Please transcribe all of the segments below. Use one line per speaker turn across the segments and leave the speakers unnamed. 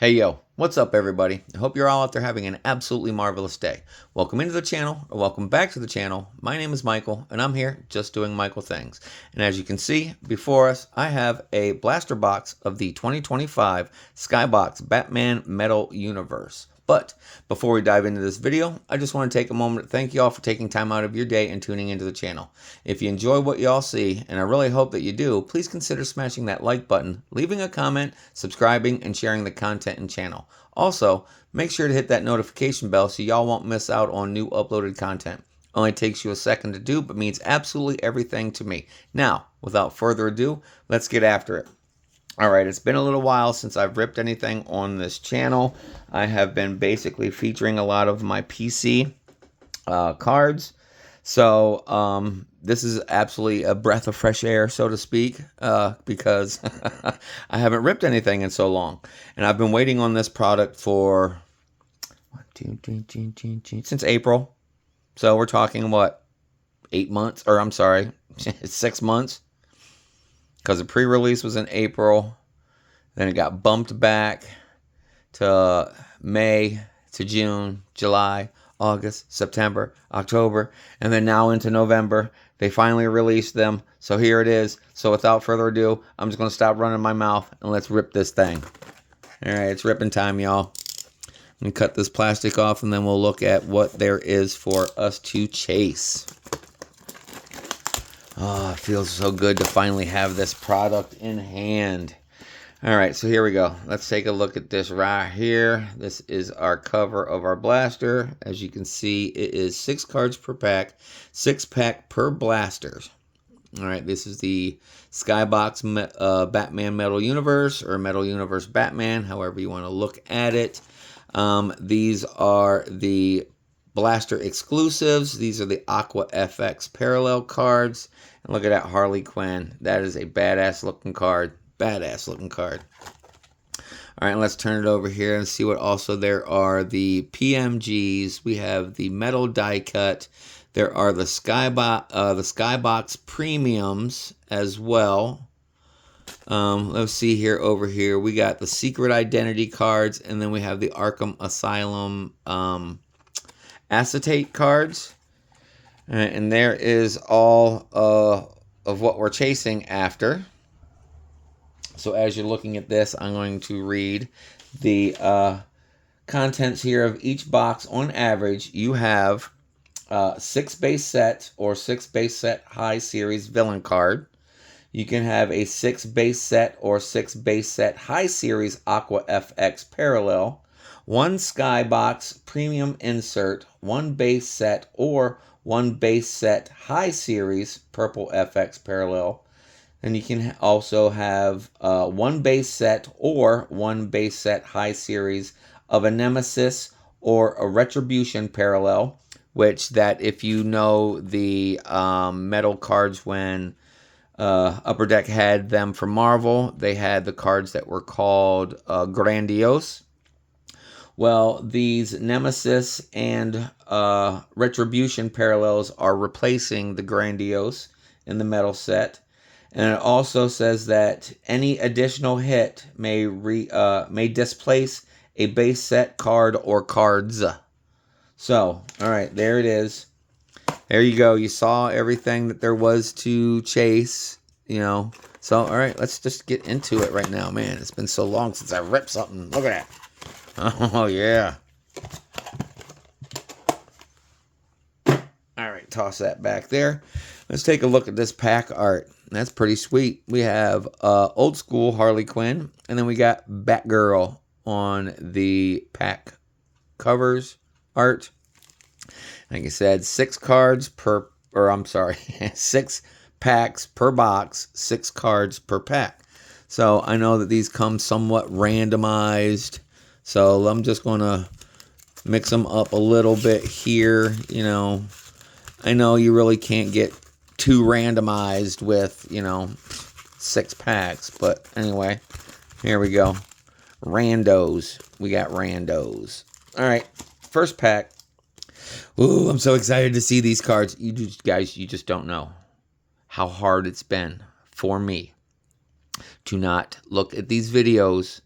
Hey yo, what's up everybody? I hope you're all out there having an absolutely marvelous day. Welcome into the channel, or welcome back to the channel. My name is Michael, and I'm here just doing Michael things. And as you can see before us, I have a blaster box of the 2025 Skybox Batman Metal Universe. But before we dive into this video, I just want to take a moment to thank you all for taking time out of your day and tuning into the channel. If you enjoy what you all see, and I really hope that you do, please consider smashing that like button, leaving a comment, subscribing, and sharing the content and channel. Also, make sure to hit that notification bell so y'all won't miss out on new uploaded content. Only takes you a second to do, but means absolutely everything to me. Now, without further ado, let's get after it. Alright, it's been a little while since I've ripped anything on this channel. I have been basically featuring a lot of my PC cards. So, this is absolutely a breath of fresh air, so to speak, because I haven't ripped anything in so long. And I've been waiting on this product for since April. So we're talking, what, 8 months? Or I'm sorry, 6 months. Because the pre-release was in April, then it got bumped back to May, to June, July, August, September, October, and then now into November. They finally released them, so here it is. So without further ado, I'm just going to stop running my mouth and let's rip this thing. Alright, it's ripping time, y'all. I'm going to cut this plastic off and then we'll look at what there is for us to chase. Oh, it feels so good to finally have this product in hand. Alright, so here we go. Let's take a look at this right here. This is our cover of our blaster. As you can see, it is 6 cards per pack, 6 pack per blasters. Alright, this is the Skybox Batman Metal Universe, or Metal Universe Batman, however you want to look at it. These are the blaster exclusives. These are the Aqua FX parallel cards. And look at that Harley Quinn. That is a badass looking card. Badass looking card. Alright, let's turn it over here and see what also there are. The PMGs. We have the metal die cut. There are the Skybox premiums as well. Let's see here over here. We got the Secret Identity cards, and then we have the Arkham Asylum acetate cards. And there is all of what we're chasing after. So as you're looking at this, I'm going to read the contents here of each box. On average, you have 6 base set or 6 base set high series villain card. You can have a 6 base set or 6 base set high series Aqua FX parallel, 1 Skybox premium insert, 1 base set or 1 base set high series purple FX parallel. And you can also have 1 base set or 1 base set high series of a Nemesis or a Retribution parallel, which that if you know the metal cards when Upper Deck had them for Marvel, they had the cards that were called Grandiose. Well, these Nemesis and Retribution parallels are replacing the Grandiose in the metal set. And it also says that any additional hit may displace a base set card or cards. So, alright, there it is. There you go. You saw everything that there was to chase, you know. So, alright, let's just get into it right now. Man, it's been so long since I ripped something. Look at that. Oh, yeah. Alright, toss that back there. Let's take a look at this pack art. That's pretty sweet. We have old school Harley Quinn, and then we got Batgirl on the pack covers art. Like I said, 6 cards per, or I'm sorry, 6 packs per box, 6 cards per pack. So I know that these come somewhat randomized. So I'm just going to mix them up a little bit here. You know, I know you really can't get too randomized with, you know, 6 packs. But anyway, here we go. Randos. We got randos. All right, first pack. Ooh, I'm so excited to see these cards. You just don't know how hard it's been for me to not look at these videos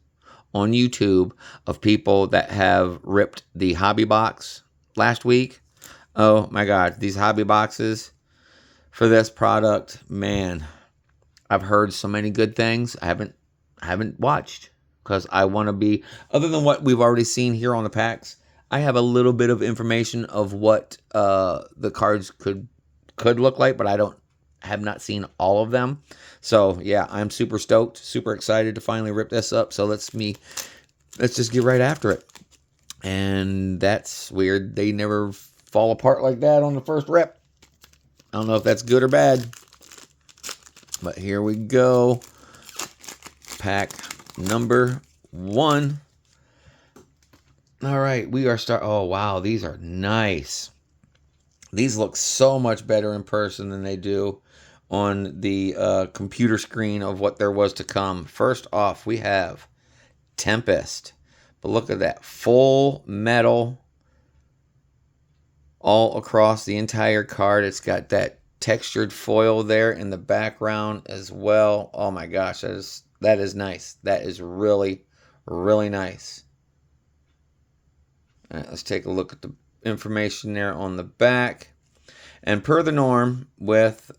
on YouTube of people that have ripped the hobby box last week. Oh my God, these hobby boxes for this product, man, I've heard so many good things. I haven't watched because I want to be, other than what we've already seen here on the packs, I have a little bit of information of what the cards could look like, but have not seen all of them. So yeah, I'm super stoked, super excited to finally rip this up. So let's just get right after it. And that's weird. They never fall apart like that on the first rip. I don't know if that's good or bad. But here we go. Pack number 1. All right, we are oh wow, these are nice. These look so much better in person than they do on the computer screen of what there was to come. First off, we have Tempest. But look at that, full metal all across the entire card. It's got that textured foil there in the background as well. Oh my gosh, that is nice. That is really, really nice. All right, let's take a look at the information there on the back. And per the norm with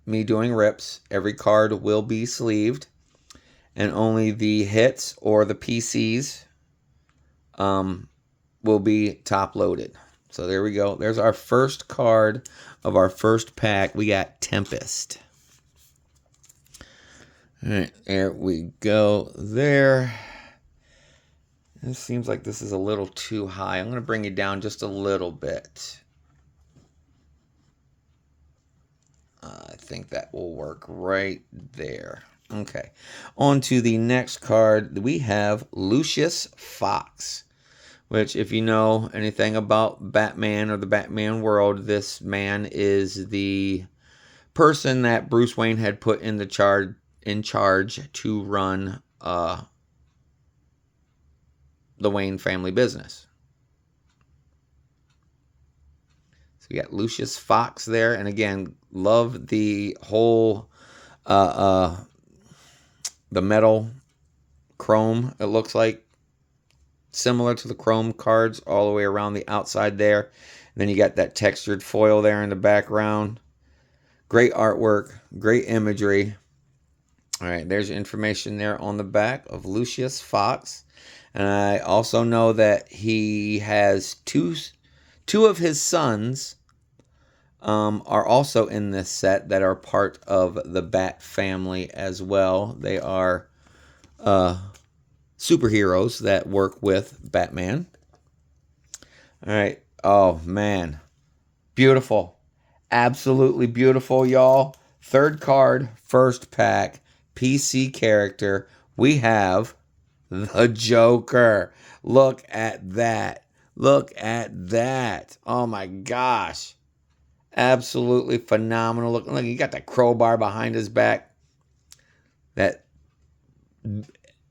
me doing rips, every card will be sleeved, and only the hits or the PCs will be top loaded. So there we go. There's our first card of our first pack. We got Tempest. All right, there we go there. It seems like this is a little too high. I'm going to bring it down just a little bit. I think that will work right there. Okay, on to the next card. We have Lucius Fox, which, if you know anything about Batman or the Batman world, this man is the person that Bruce Wayne had put in charge to run the Wayne family business. So we got Lucius Fox there, and again, love the whole the metal chrome. It looks like similar to the chrome cards all the way around the outside there. And then you got that textured foil there in the background. Great artwork, great imagery. All right, there's information there on the back of Lucius Fox. And I also know that he has two of his sons are also in this set that are part of the Bat family as well. They are superheroes that work with Batman. All right. Oh, man. Beautiful. Absolutely beautiful, y'all. Third card, first pack, PC character. We have the Joker. Look at that. Look at that. Oh, my gosh. Absolutely phenomenal. Look, he got that crowbar behind his back. That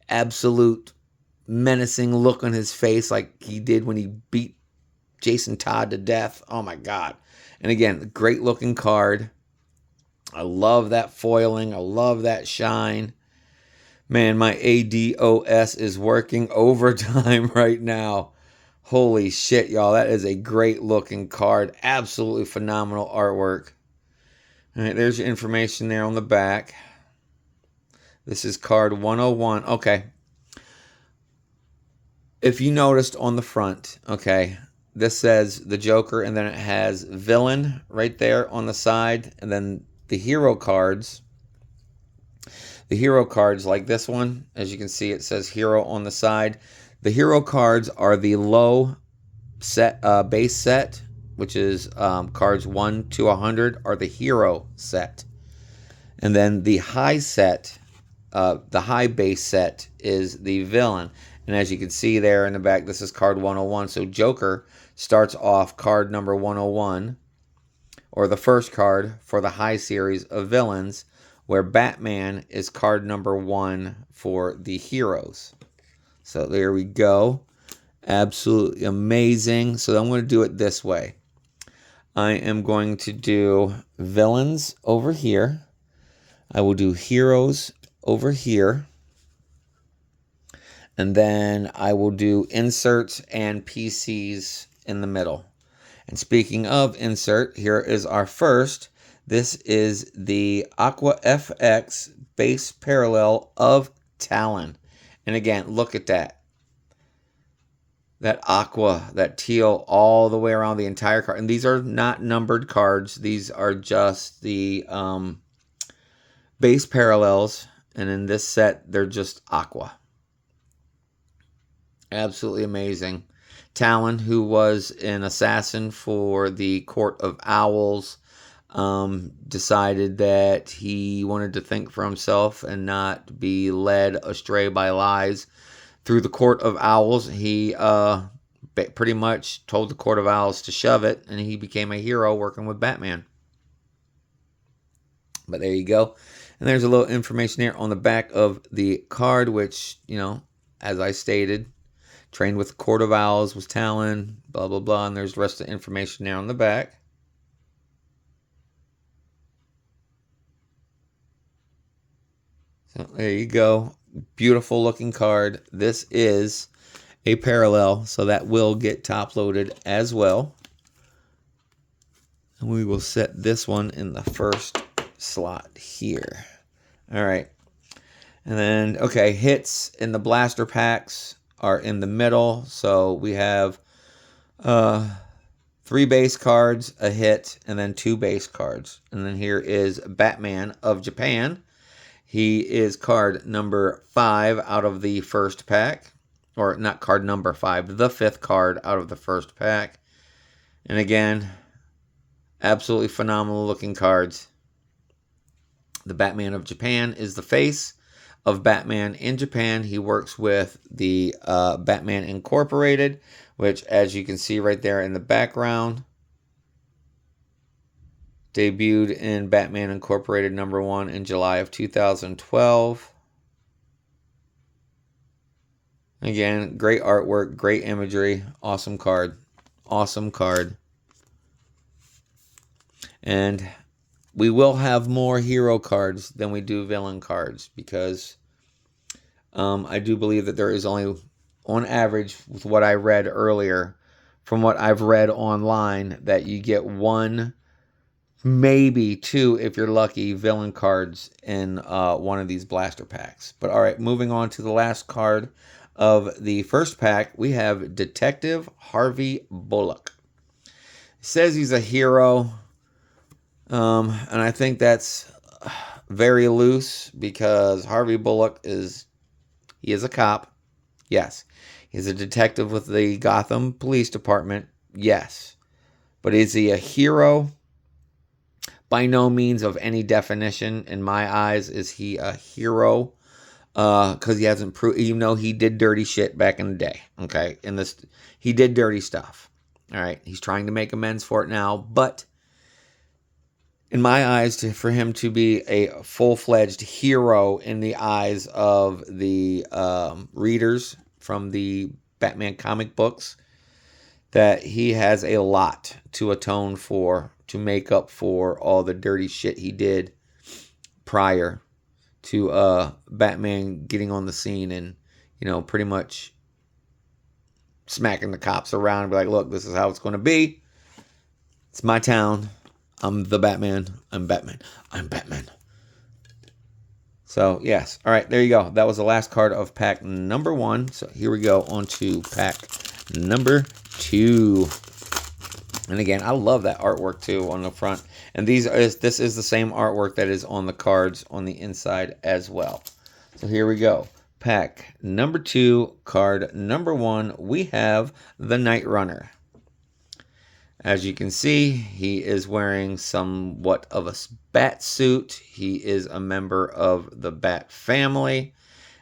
absolute menacing look on his face like he did when he beat Jason Todd to death. Oh my God. And again, great looking card. I love that foiling. I love that shine. Man, my ADOS is working overtime right now. Holy shit, y'all. That is a great looking card. Absolutely phenomenal artwork. All right, there's your information there on the back. This is card 101. Okay. If you noticed on the front, okay, this says the Joker, and then it has villain right there on the side, and then the hero cards. The hero cards, like this one, as you can see, it says hero on the side. The hero cards are the low set base set, which is cards 1 to 100, are the hero set. And then the high set, the high base set is the villain. And as you can see there in the back, this is card 101. So Joker starts off card number 101, or the first card for the high series of villains, where Batman is card number 1 for the heroes. So there we go. Absolutely amazing. So I'm going to do it this way. I am going to do villains over here. I will do heroes over here. And then I will do inserts and PCs in the middle. And speaking of insert, here is our first. This is the Aqua FX base parallel of Talon. And again, look at that. That aqua, that teal, all the way around the entire card. And these are not numbered cards. These are just the base parallels. And in this set, they're just aqua. Absolutely amazing. Talon, who was an assassin for the Court of Owls, decided that he wanted to think for himself and not be led astray by lies. Through the Court of Owls, he pretty much told the Court of Owls to shove it, and he became a hero working with Batman. But there you go. And there's a little information here on the back of the card, which, you know, as I stated, trained with the Court of Owls, was Talon, blah, blah, blah. And there's the rest of the information there on the back. So there you go. Beautiful looking card. This is a parallel, so that will get top loaded as well. And we will set this one in the first slot here. All right. And then, okay, hits in the blaster packs are in the middle. So we have 3 base cards, a hit, and then 2 base cards. And then here is Batman of Japan. He is card number 5 out of the first pack. Or not card number 5, the 5th card out of the first pack. And again, absolutely phenomenal looking cards. The Batman of Japan is the face of Batman in Japan. He works with the Batman Incorporated, which, as you can see right there in the background, debuted in Batman Incorporated #1 in July of 2012. Again, great artwork, great imagery, awesome card. Awesome card. And we will have more hero cards than we do villain cards, because I do believe that there is only, on average, with what I read earlier, from what I've read online, that you get 1, maybe 2, if you're lucky, villain cards in one of these blaster packs. But all right, moving on to the last card of the first pack, we have Detective Harvey Bullock. It says he's a hero, and I think that's very loose, because Harvey Bullock is a cop. Yes. He's a detective with the Gotham Police Department. Yes. But is he a hero? By no means of any definition. In my eyes, is he a hero? Because he hasn't proved, even though he did dirty shit back in the day. Okay. He did dirty stuff. All right. He's trying to make amends for it now. But in my eyes, for him to be a full-fledged hero in the eyes of the readers from the Batman comic books, that he has a lot to atone for, to make up for all the dirty shit he did prior to Batman getting on the scene and, you know, pretty much smacking the cops around and be like, look, this is how it's going to be. It's my town. I'm the Batman. I'm Batman. I'm Batman. So, yes. All right, there you go. That was the last card of pack number 1. So, here we go on to pack number 2. And again, I love that artwork, too, on the front. And this is the same artwork that is on the cards on the inside as well. So, here we go. Pack number 2, card number 1, we have the Night Runner. As you can see, he is wearing somewhat of a bat suit. He is a member of the Bat family.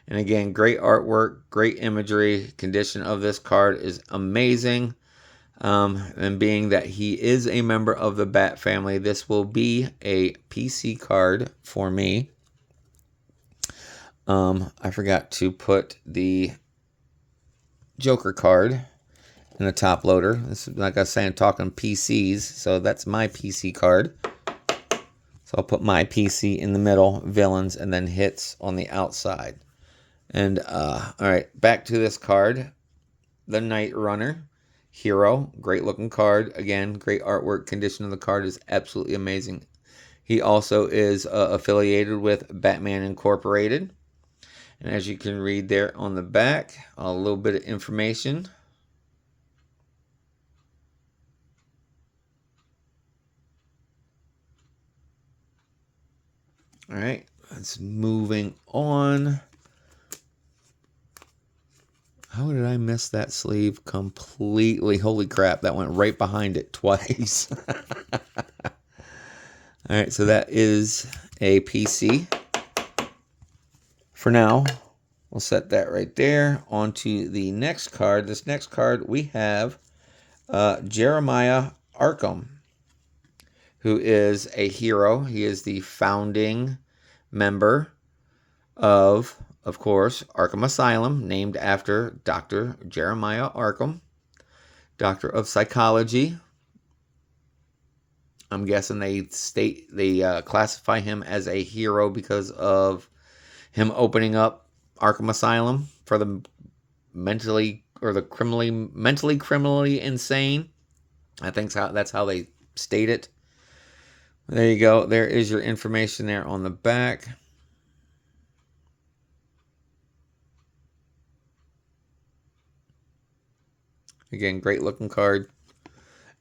And again, great artwork, great imagery. Condition of this card is amazing. And being that he is a member of the Bat family, this will be a PC card for me. I forgot to put the Joker card in the top loader. This is, like I was saying, talking PCs, so that's my PC card. So I'll put my PC in the middle, villains, and then hits on the outside. And all right, back to this card, the Night Runner Hero. Great looking card. Again, great artwork. Condition of the card is absolutely amazing. He also is affiliated with Batman Incorporated. And as you can read there on the back, a little bit of information. All right, let's moving on. How did I miss that sleeve completely? Holy crap, that went right behind it twice. All right, so that is a PC. For now, we'll set that right there. On to the next card. This next card, we have Jeremiah Arkham, who is a hero. He is the founding member of course, Arkham Asylum, named after Dr. Jeremiah Arkham, Doctor of Psychology. I'm guessing they classify him as a hero because of him opening up Arkham Asylum for the mentally criminally insane. I think that's how they state it. There you go. There is your information there on the back. Again, great looking card.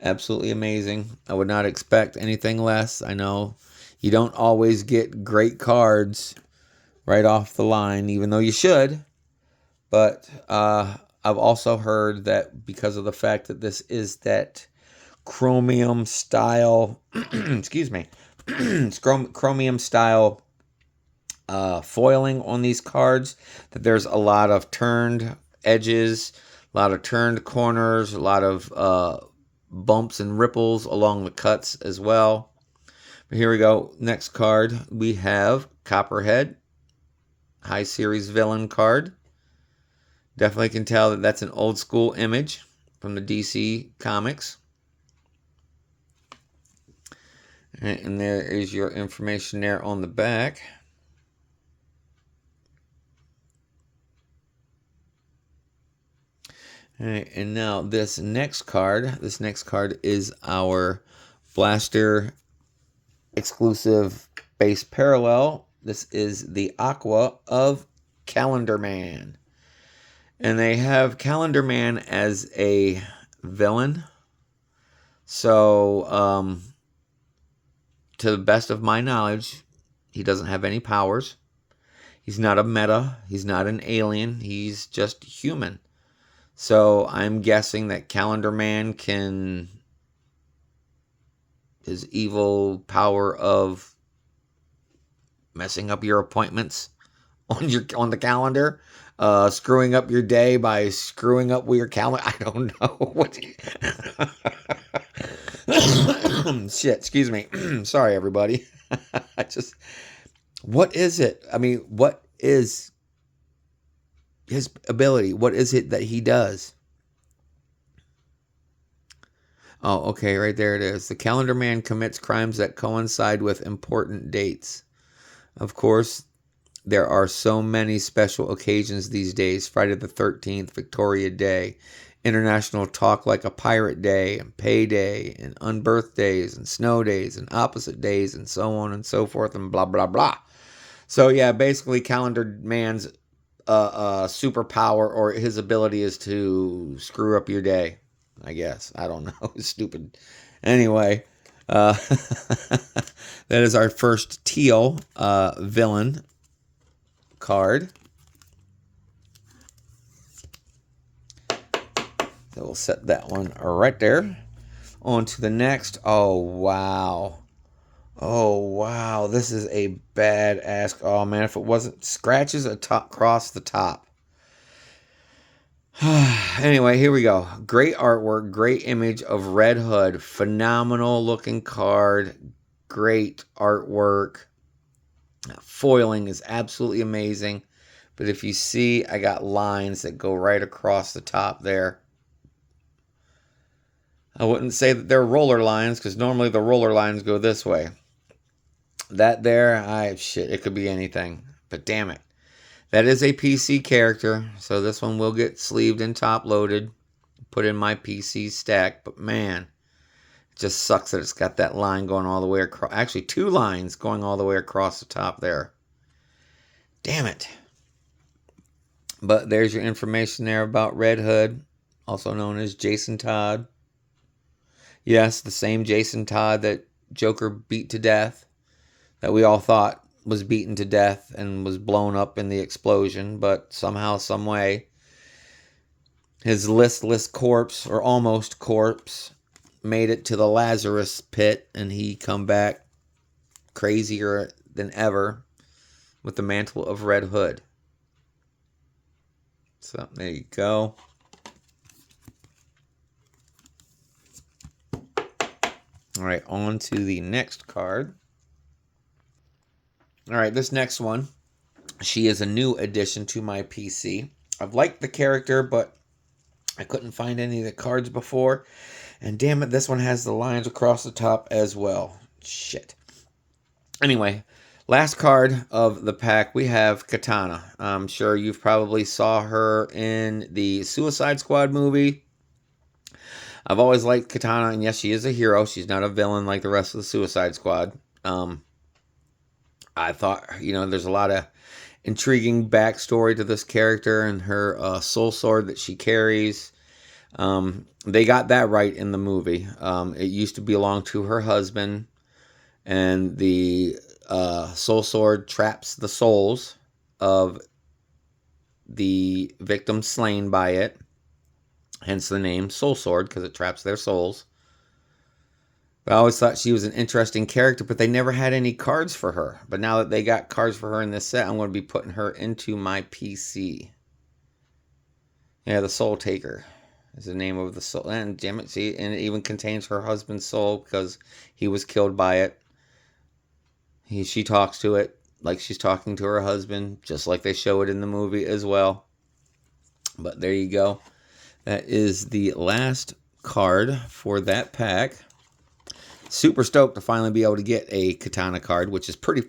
Absolutely amazing. I would not expect anything less. I know you don't always get great cards right off the line, even though you should. But I've also heard that because of the fact that this is that chromium style, excuse me, chromium style foiling on these cards, that there's a lot of turned edges, a lot of turned corners, a lot of bumps and ripples along the cuts as well. But here we go. Next card, we have Copperhead, High Series Villain card. Definitely can tell that that's an old school image from the DC Comics. And there is your information there on the back. All right, and now this next card is our Blaster exclusive base parallel. This is the Aqua of Calendar Man. And they have Calendar Man as a villain. So, to the best of my knowledge, he doesn't have any powers. He's not a meta. He's not an alien. He's just human. So I'm guessing that Calendar Man his evil power of messing up your appointments on the calendar, screwing up your day by screwing up your calendar. I don't know what. Shit, excuse me. Sorry, everybody. What is it? I mean, what is his ability? What is it that he does? Oh, okay, right there it is. The Calendar Man commits crimes that coincide with important dates. Of course, there are so many special occasions these days. Friday the 13th, Victoria Day, International Talk Like a Pirate Day, and Payday, and unbirthdays, and snow days, and opposite days, and so on and so forth, and blah, blah, blah. So, yeah, basically, Calendar Man's superpower or his ability is to screw up your day, I guess. I don't know. Stupid. Anyway, that is our first teal villain card. So we'll set that one right there. On to the next. Oh, wow. Oh, wow. This is a badass. Oh, man. If it wasn't scratches across the top. Anyway, here we go. Great artwork. Great image of Red Hood. Phenomenal looking card. Great artwork. Foiling is absolutely amazing. But if you see, I got lines that go right across the top there. I wouldn't say that they're roller lines because normally the roller lines go this way. That there, it could be anything. But damn it. That is a PC character, so this one will get sleeved and top loaded, put in my PC stack. But man, it just sucks that it's got that line going all the way across. Actually, two lines going all the way across the top there. Damn it. But there's your information there about Red Hood, also known as Jason Todd. Yes, the same Jason Todd that Joker beat to death, that we all thought was beaten to death and was blown up in the explosion, but somehow, some way, his listless corpse, or almost corpse, made it to the Lazarus pit, and he come back crazier than ever with the mantle of Red Hood. So there you go. All right, on to the next card. All right, this next one, she is a new addition to my PC. I've liked the character, but I couldn't find any of the cards before. And damn it, this one has the lines across the top as well. Shit. Anyway, last card of the pack, we have Katana. I'm sure you've probably saw her in the Suicide Squad movie. I've always liked Katana, and yes, she is a hero. She's not a villain like the rest of the Suicide Squad. I thought, there's a lot of intriguing backstory to this character and her soul sword that she carries. They got that right in the movie. It used to belong to her husband, and the soul sword traps the souls of the victims slain by it. Hence the name Soul Sword, because it traps their souls. But I always thought she was an interesting character, but they never had any cards for her. But now that they got cards for her in this set, I'm going to be putting her into my PC. Yeah, the Soul Taker is the name of the soul. And damn it, see, and it even contains her husband's soul because he was killed by it. She talks to it like she's talking to her husband, just like they show it in the movie as well. But there you go. That is the last card for that pack. Super stoked to finally be able to get a Katana card, which is pretty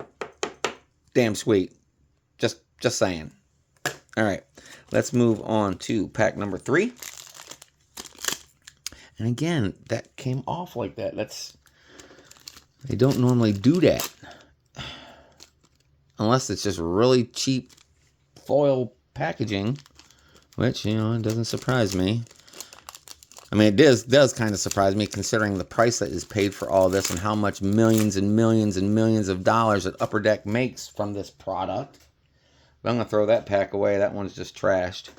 damn sweet. Just saying. All right, let's move on to pack number 3. And again, that came off like that. They don't normally do that. Unless it's just really cheap foil packaging, which, it doesn't surprise me. I mean, it does kind of surprise me considering the price that is paid for all this and how much millions and millions and millions of dollars that Upper Deck makes from this product. But I'm going to throw that pack away. That one's just trashed.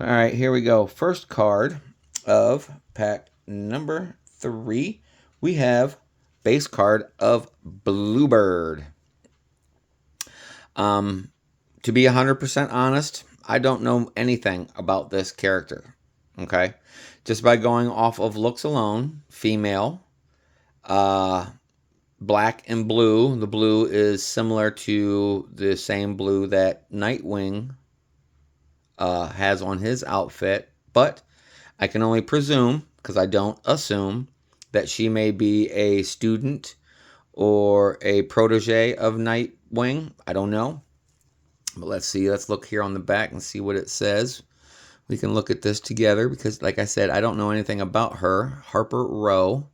All right, here we go. First card of pack number 3. We have base card of Bluebird. To be 100% honest, I don't know anything about this character. Okay? Just by going off of looks alone, female, black and blue. The blue is similar to the same blue that Nightwing has on his outfit, but I can only presume, because I don't assume, that she may be a student or a protege of Nightwing. I don't know. But let's see. Let's look here on the back and see what it says. We can look at this together because, like I said, I don't know anything about her. Harper Row.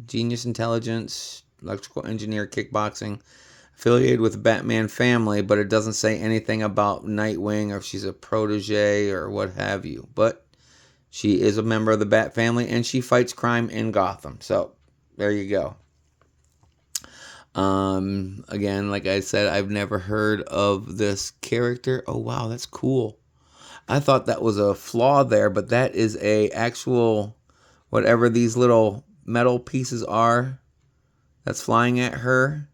Genius Intelligence, Electrical Engineer, Kickboxing. Affiliated with the Batman family, but it doesn't say anything about Nightwing or if she's a protege or what have you. But she is a member of the Bat family and she fights crime in Gotham. So, there you go. Again, like I said, I've never heard of this character. Oh, wow, that's cool. I thought that was a flaw there, but that is a actual, whatever these little metal pieces are that's flying at her.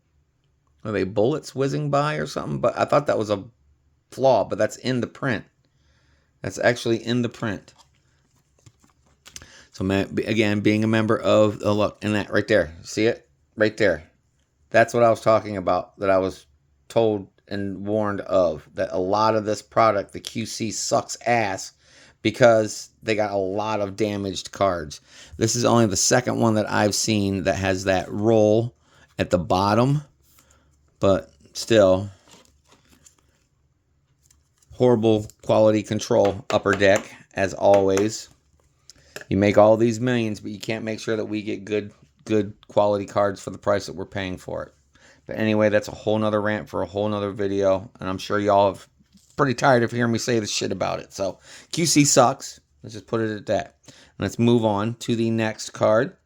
Are they bullets whizzing by or something? But I thought that was a flaw, but that's in the print. That's actually in the print. So, again, being a member of, oh, look, and that right there. See it? Right there. That's what I was talking about, that I was told and warned of, that a lot of this product, the QC, sucks ass because they got a lot of damaged cards. This is only the second one that I've seen that has that roll at the bottom. but still, horrible quality control. Upper Deck, as always. You make all these millions, but you can't make sure that we get good quality cards for the price that we're paying for it. But anyway, that's a whole nother rant for a whole nother video, and I'm sure y'all have pretty tired of hearing me say this shit about it. So QC sucks. Let's just put it at that. Let's move on to the next card.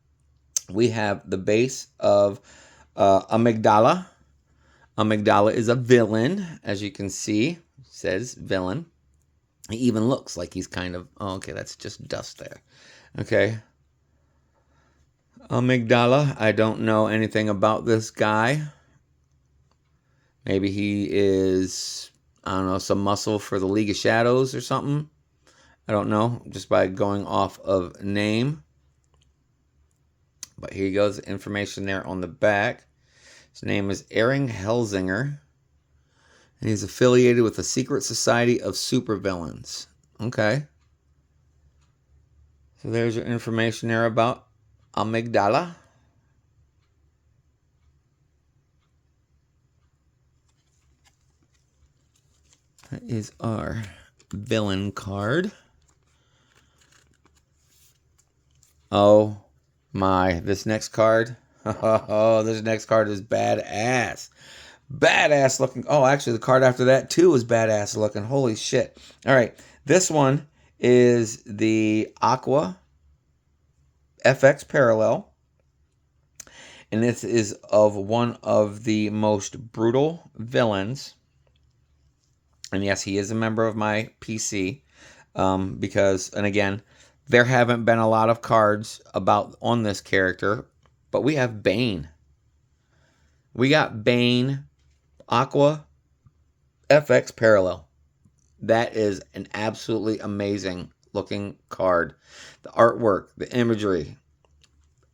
We have the base of Amygdala. Amygdala is a villain, as you can see. It says villain. He even looks like he's kind of... Oh, okay, that's just dust there. Okay. Amygdala, I don't know anything about this guy. Maybe he is, I don't know, some muscle for the League of Shadows or something. I don't know, just by going off of name. But here goes, information there on the back. His name is Aaron Helsinger. And he's affiliated with the Secret Society of Supervillains. Okay. So there's your information there about Amygdala. That is our villain card. Oh my, this next card. Oh, this next card is badass. Badass looking. Oh, actually, the card after that, too, is badass looking. Holy shit. All right. This one is the Aqua FX Parallel. And this is of one of the most brutal villains. And yes, he is a member of my PC. Because, and again, there haven't been a lot of cards on this character. But we have Bane. We got Bane Aqua FX Parallel. That is an absolutely amazing looking card. The artwork, the imagery,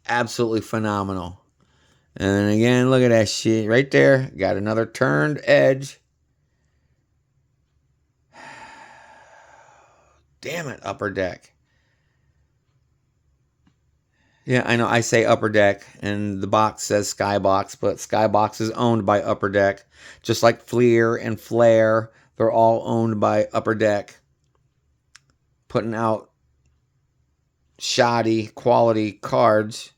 absolutely phenomenal. And then again, look at that shit right there. Got another turned edge. Damn it, Upper Deck. Yeah, I know I say Upper Deck, and the box says Skybox, but Skybox is owned by Upper Deck. Just like Fleer and Flare, they're all owned by Upper Deck. Putting out shoddy quality cards.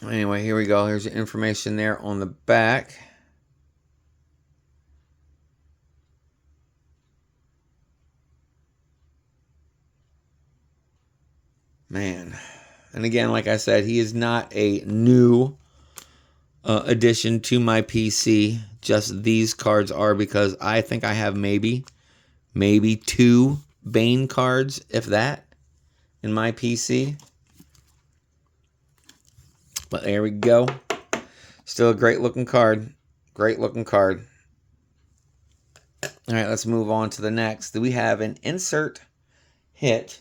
Anyway, here we go. Here's the information there on the back. Man. And again, like I said, he is not a new addition to my PC. Just these cards are, because I think I have maybe 2 Bane cards, if that, in my PC. But there we go. Still a great looking card. Great looking card. All right, let's move on to the next. We have an insert hit.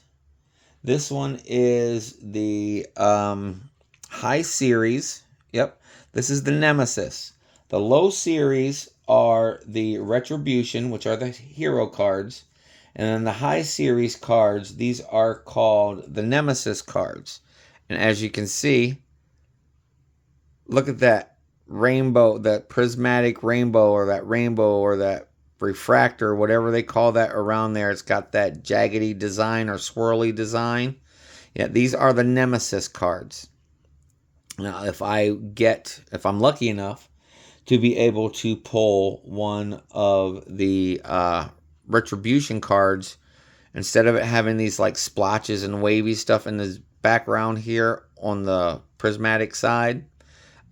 This one is the high series. Yep, this is the Nemesis. The low series are the Retribution, which are the hero cards. And then the high series cards, these are called the Nemesis cards. And as you can see, look at that rainbow, that prismatic rainbow, or that refractor, whatever they call that around there. It's got that jaggedy design or swirly design. Yeah, these are the Nemesis cards. Now, if I'm lucky enough to be able to pull one of the Retribution cards, instead of it having these like splotches and wavy stuff in the background here on the prismatic side,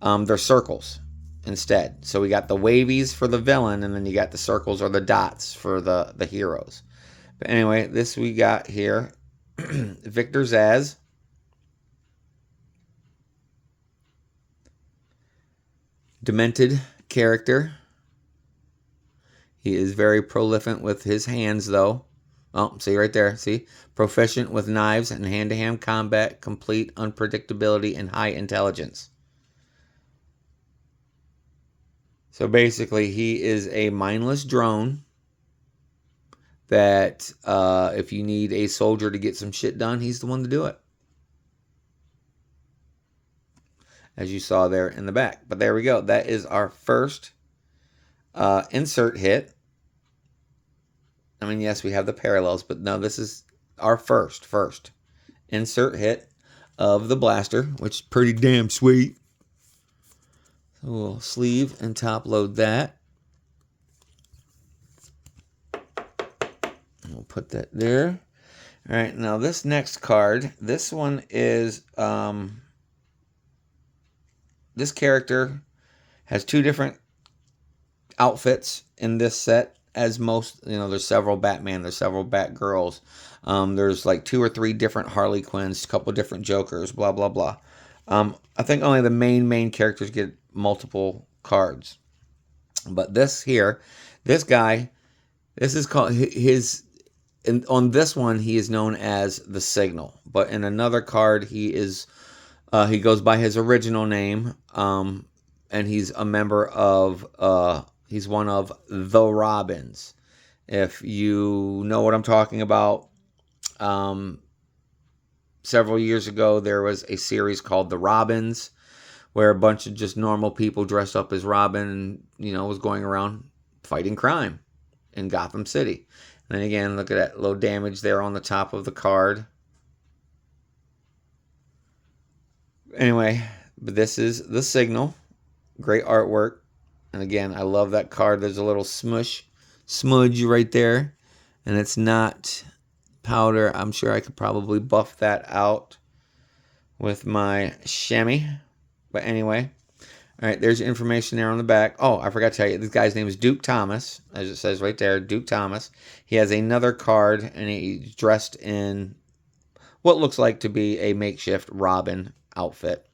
they're circles instead. So we got the wavies for the villain, and then you got the circles or the dots for the heroes. But anyway, this we got here. Victor Zsasz. Demented character. He is very prolific with his hands, though. Oh, see right there. See? Proficient with knives and hand-to-hand combat, complete unpredictability, and high intelligence. So basically, he is a mindless drone that if you need a soldier to get some shit done, he's the one to do it. as you saw there in the back. But there we go. That is our first insert hit. I mean, yes, we have the parallels, but no, this is our first insert hit of the blaster, which is pretty damn sweet. So we'll sleeve and top load that. And we'll put that there. All right, now this next card, this one is, this character has two different outfits in this set. As most, there's several Batman, there's several Batgirls. There's like 2 or 3 different Harley Quinns, a couple different Jokers, blah, blah, blah. I think only the main characters get multiple cards. But this guy, this is called on this one, he is known as the Signal. But in another card, he goes by his original name, and he's a member of, he's one of the Robins. If you know what I'm talking about, several years ago, there was a series called The Robins, where a bunch of just normal people dressed up as Robin, was going around fighting crime in Gotham City. And then again, look at that low damage there on the top of the card. Anyway, but this is the Signal. Great artwork. And again, I love that card. There's a little smudge right there. And it's not powder. I'm sure I could probably buff that out with my chamois. But anyway, all right, there's information there on the back. Oh, I forgot to tell you, this guy's name is Duke Thomas, as it says right there, Duke Thomas. He has another card, and he's dressed in what looks like to be a makeshift Robin outfit.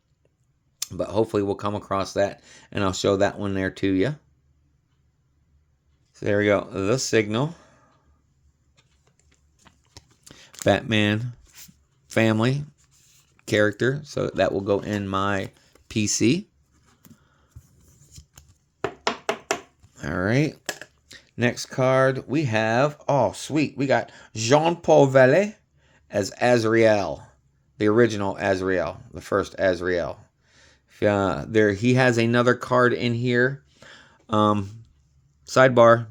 But hopefully we'll come across that, and I'll show that one there to you. So there we go, the Signal. Batman family character, so that will go in my PC. All right. Next card we have, oh sweet, we got Jean-Paul Vallée as Azrael, the original Azrael, the first Azrael. He has another card in here. Sidebar,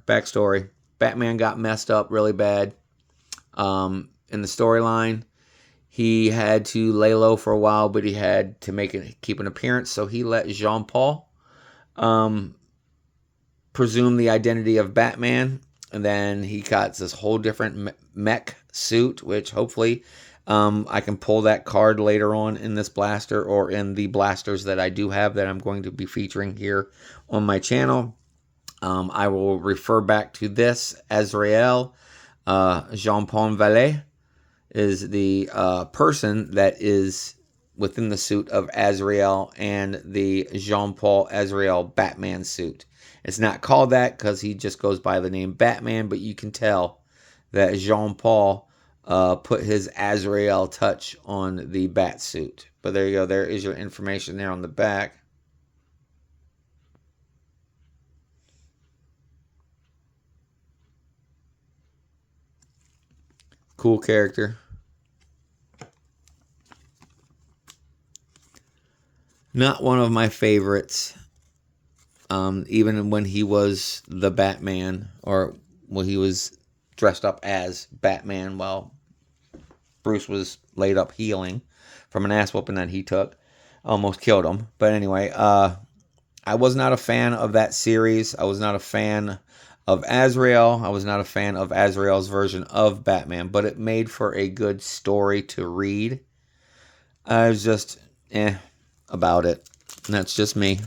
backstory. Batman got messed up really bad. In the storyline, he had to lay low for a while, but he had to keep an appearance. So he let Jean-Paul presume the identity of Batman, and then he got this whole different mech suit, which hopefully I can pull that card later on in this blaster or in the blasters that I do have that I'm going to be featuring here on my channel. I will refer back to this Azrael. Jean-Paul Vallée is the person that is within the suit of Azrael and the Jean-Paul Azrael Batman suit. It's not called that because he just goes by the name Batman, but you can tell that Jean-Paul put his Azrael touch on the bat suit. But there you go. There is your information there on the back. Cool character. Not one of my favorites. Even when he was the Batman, or when he was dressed up as Batman while Bruce was laid up healing from an ass whooping that he took. Almost killed him. But anyway, I was not a fan of that series. I was not a fan of Azrael. I was not a fan of Azrael's version of Batman, but it made for a good story to read. I was just about it. And that's just me.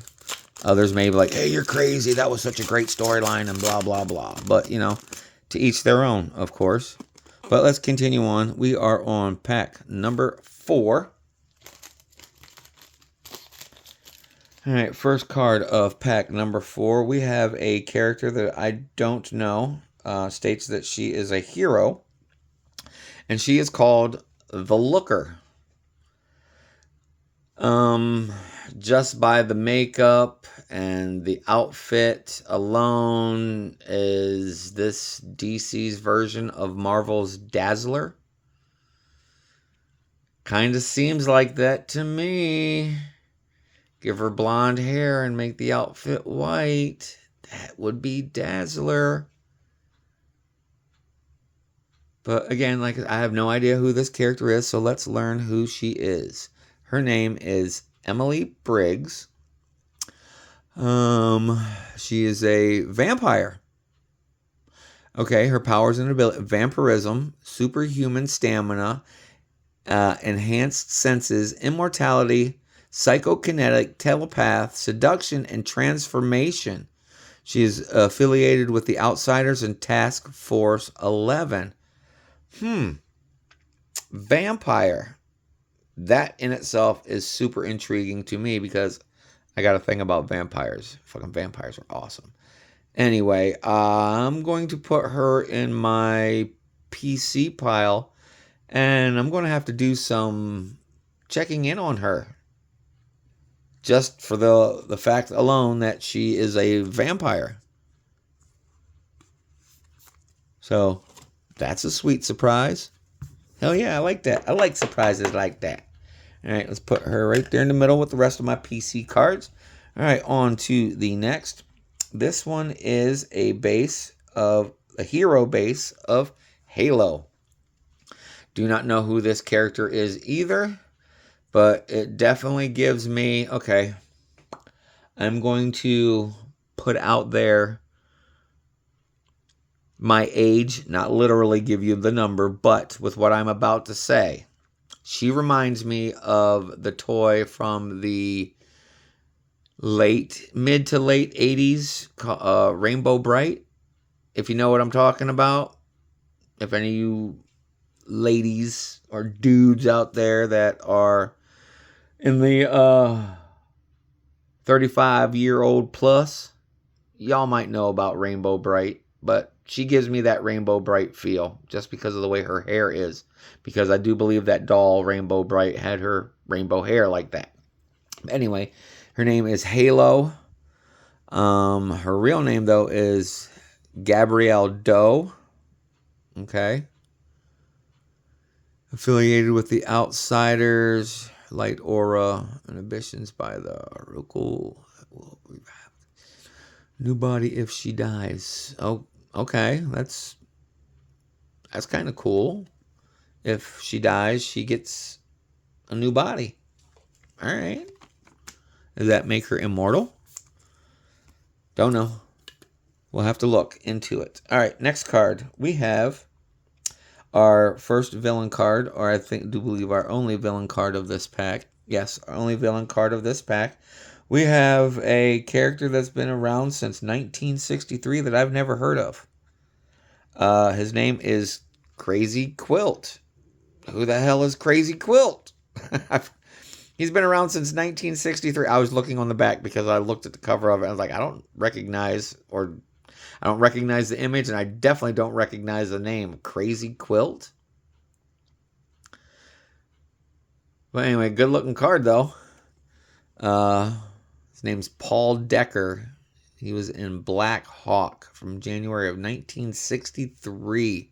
Others may be like, hey, you're crazy. That was such a great storyline and blah, blah, blah. But, to each their own, of course. But let's continue on. We are on pack number 4. All right, first card of pack number 4. We have a character that I don't know. States that she is a hero. And she is called the Looker. Just by the makeup and the outfit alone, is this DC's version of Marvel's Dazzler? Kind of seems like that to me. Give her blonde hair and make the outfit white. That would be Dazzler. But again, like, I have no idea who this character is, so let's learn who she is. Her name is Emily Briggs. She is a vampire. Okay, her powers and ability: vampirism, superhuman stamina, enhanced senses, immortality, psychokinetic, telepath, seduction, and transformation. She is affiliated with the Outsiders and Task Force 11. Vampire. That in itself is super intriguing to me because I got a thing about vampires. Fucking vampires are awesome. Anyway, I'm going to put her in my PC pile, and I'm going to have to do some checking in on her. Just for the fact alone that she is a vampire. So, that's a sweet surprise. Hell yeah, I like that. I like surprises like that. All right, let's put her right there in the middle with the rest of my PC cards. All right, on to the next. This one is a hero base of Halo. Do not know who this character is either, but it definitely gives me, okay, I'm going to put out there my age, not literally give you the number, but with what I'm about to say, she reminds me of the toy from the mid to late 80s, Rainbow Bright. If you know what I'm talking about. If any of you ladies or dudes out there that are in the 35-year-old plus, y'all might know about Rainbow Bright, but she gives me that Rainbow Bright feel just because of the way her hair is, because I do believe that doll Rainbow Bright had her rainbow hair like that. Anyway, her name is Halo. Her real name though is Gabrielle Doe. Okay. Affiliated with the Outsiders, Light Aura, Inhibitions by the Rukel. New body if she dies. Oh, okay. That's kind of cool. If she dies, she gets a new body. All right. Does that make her immortal? Don't know. We'll have to look into it. All right, next card. We have our first villain card, or I do believe our only villain card of this pack. Yes, our only villain card of this pack. We have a character that's been around since 1963 that I've never heard of. His name is Crazy Quilt. Who the hell is Crazy Quilt? He's been around since 1963. I was looking on the back because I looked at the cover of it. I was like, I don't recognize the image, and I definitely don't recognize the name. Crazy Quilt? But anyway, good looking card though. His name's Paul Decker. He was in Black Hawk from January of 1963.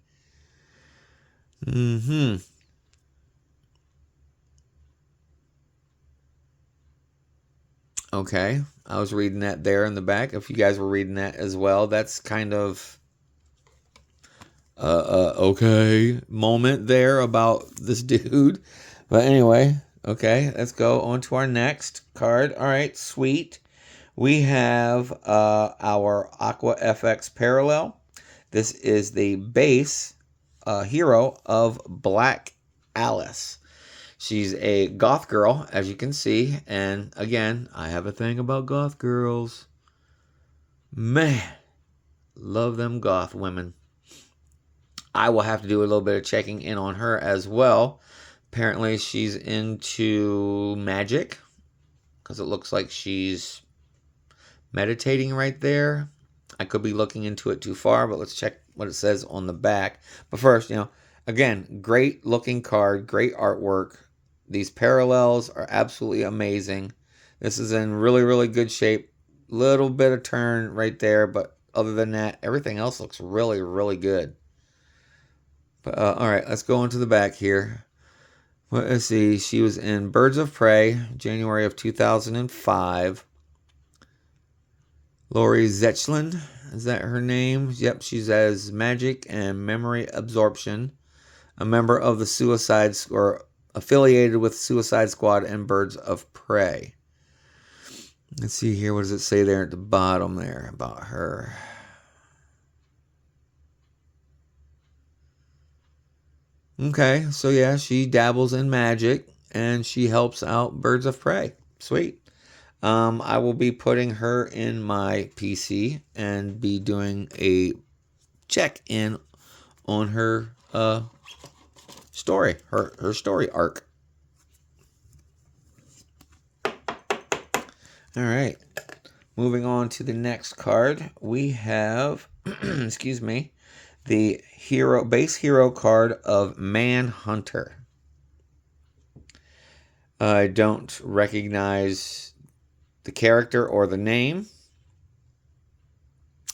Okay, I was reading that there in the back. If you guys were reading that as well, that's kind of okay moment there about this dude. But anyway, okay, let's go on to our next card. All right, sweet. We have our Aqua FX Parallel. This is the base hero of Black Alice. She's a goth girl, as you can see. And again, I have a thing about goth girls. Man, love them goth women. I will have to do a little bit of checking in on her as well. Apparently, she's into magic, because it looks like she's meditating right there. I could be looking into it too far, but let's check what it says on the back. But first, again, great looking card, great artwork. These parallels are absolutely amazing. This is in really, really good shape. Little bit of turn right there, but other than that, everything else looks really, really good. But all right, let's go into the back here. Well, let's see. She was in Birds of Prey, January of 2005. Lori Zetchland, is that her name? Yep, she's as Magic and Memory Absorption, a member of the Suicide or affiliated with Suicide Squad and Birds of Prey. Let's see here. What does it say there at the bottom there about her? Okay, so yeah, she dabbles in magic and she helps out Birds of Prey. Sweet. I will be putting her in my PC and be doing a check in on her story, her story arc. All right. Moving on to the next card, we have, excuse me, the base hero card of Manhunter. I don't recognize the character or the name.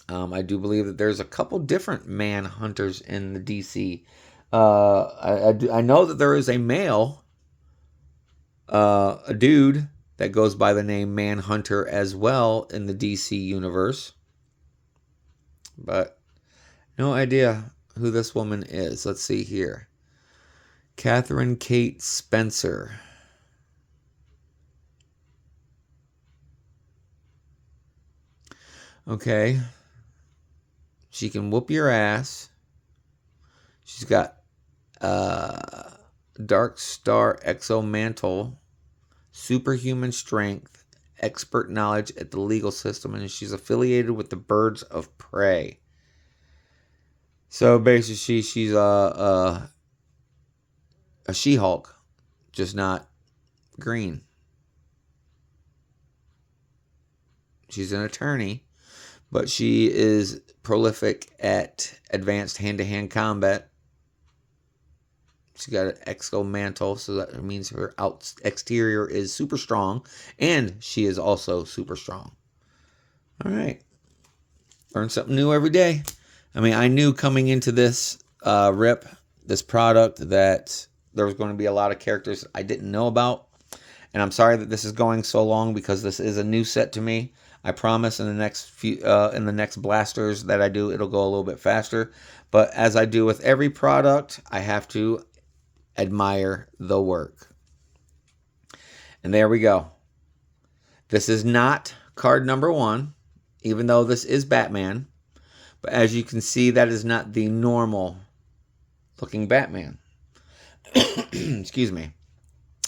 I do believe that there's a couple different Manhunters in the DC. I know that there is a male, a dude that goes by the name Manhunter as well in the DC universe. But no idea who this woman is. Let's see here. Catherine Kate Spencer. Okay. She can whoop your ass. She's got Dark Star Exomantle, superhuman strength, expert knowledge at the legal system, and she's affiliated with the Birds of Prey. So basically, she's a She-Hulk, just not green. She's an attorney, but she is prolific at advanced hand-to-hand combat. She's got an exo mantle, so that means her exterior is super strong, and she is also super strong. All right. Learn something new every day. I mean, I knew coming into this this product, that there was going to be a lot of characters I didn't know about. And I'm sorry that this is going so long because this is a new set to me. I promise in the next blasters that I do, it'll go a little bit faster. But as I do with every product, I have to admire the work. And there we go. This is not card number 1, even though this is Batman. But as you can see, that is not the normal looking Batman. Excuse me.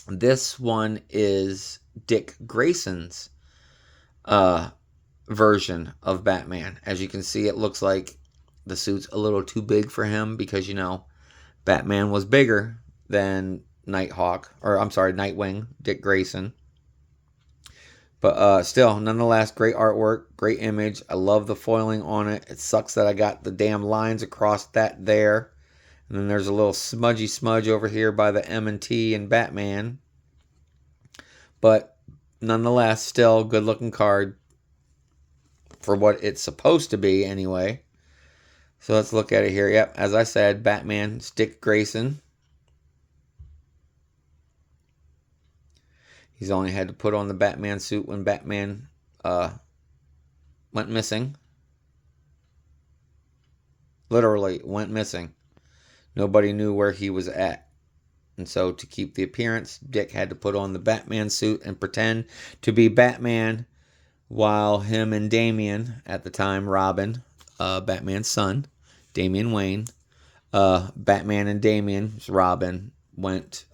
This one is Dick Grayson's version of Batman. As you can see, it looks like the suit's a little too big for him because, you know, Batman was bigger than Nightwing, Dick Grayson. But still, nonetheless, great artwork, great image. I love the foiling on it. It sucks that I got the damn lines across that there. And then there's a little smudgy smudge over here by the M&T and Batman. But nonetheless, still good looking card for what it's supposed to be anyway. So let's look at it here. Yep, as I said, Batman, Dick Grayson. He's only had to put on the Batman suit when Batman went missing. Literally went missing. Nobody knew where he was at. And so to keep the appearance, Dick had to put on the Batman suit and pretend to be Batman while him and Damian, at the time Robin, Batman's son, Damian Wayne, Batman and Damian's Robin went...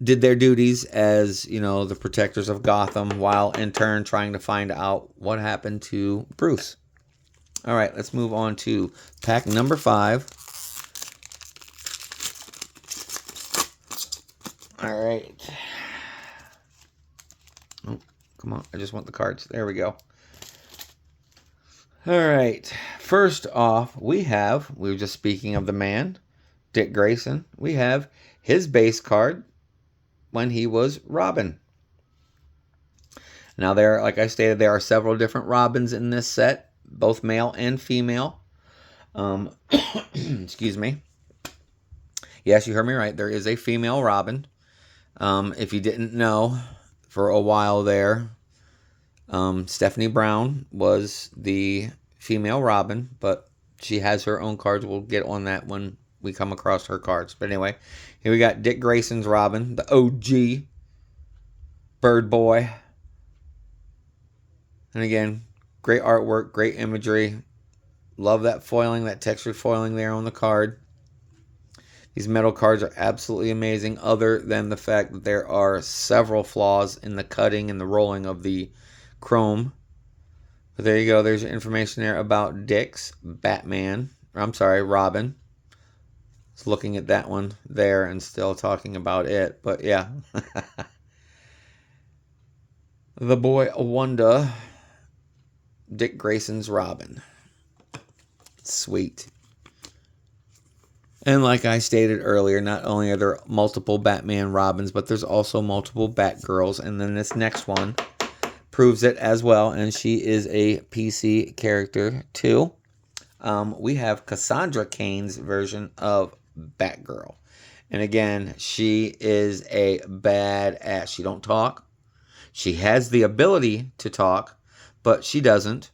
did their duties as, you know, the protectors of Gotham while in turn trying to find out what happened to Bruce. All right, let's move on to pack number 5. All right. Oh, come on. I just want the cards. There we go. All right. First off, we were just speaking of the man, Dick Grayson. We have his base card when he was Robin. Now, like I stated, there are several different Robins in this set, both male and female. Excuse me. Yes, you heard me right. There is a female Robin. If you didn't know, for a while there, Stephanie Brown was the female Robin, but she has her own cards. We'll get on that when we come across her cards. But anyway, here we got Dick Grayson's Robin, the OG Bird Boy. And again, great artwork, great imagery. Love that foiling, that textured foiling there on the card. These metal cards are absolutely amazing, other than the fact that there are several flaws in the cutting and the rolling of the chrome. But there you go. There's your information there about Dick's Batman. I'm sorry, Robin. Just looking at that one there and still talking about it. But yeah. The Boy Wonder. Dick Grayson's Robin. Sweet. And like I stated earlier, not only are there multiple Batman Robins, but there's also multiple Batgirls. And then this next one proves it as well. And she is a PC character too. We have Cassandra Cain's version of Batgirl. And again, she is a badass. She don't talk. She has the ability to talk, but she doesn't.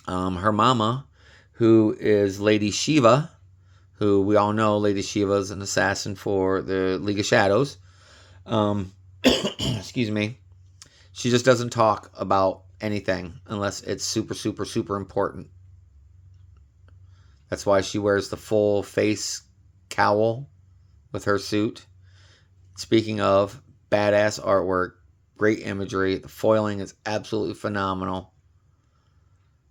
Her mama, who is Lady Shiva, who we all know Lady Shiva is an assassin for the League of Shadows. Excuse me. She just doesn't talk about anything unless it's super, super, super important. That's why she wears the full face cowl with her suit. Speaking of badass artwork, great imagery, the foiling is absolutely phenomenal.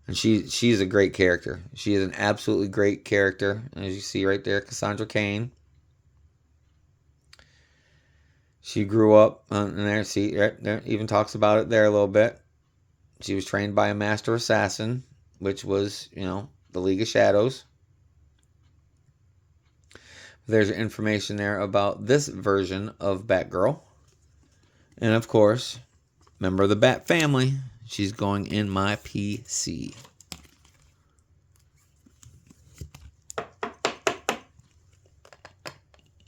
And she's a great character. She is an absolutely great character. As you see right there, Cassandra Cain. She grew up in there. See, right there, even talks about it there a little bit. She was trained by a master assassin, which was, the League of Shadows. There's information there about this version of Batgirl. And of course, member of the Bat family. She's going in my PC.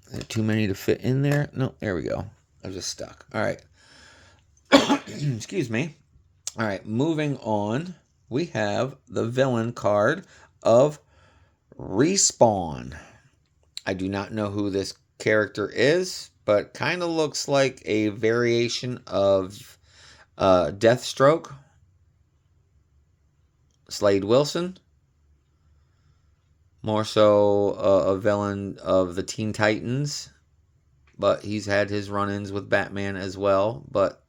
Is there too many to fit in there? No, there we go. I was just stuck. All right. Excuse me. All right, moving on. We have the villain card of Respawn. I do not know who this character is, but kind of looks like a variation of Deathstroke, Slade Wilson, more so a villain of the Teen Titans, but he's had his run-ins with Batman as well. But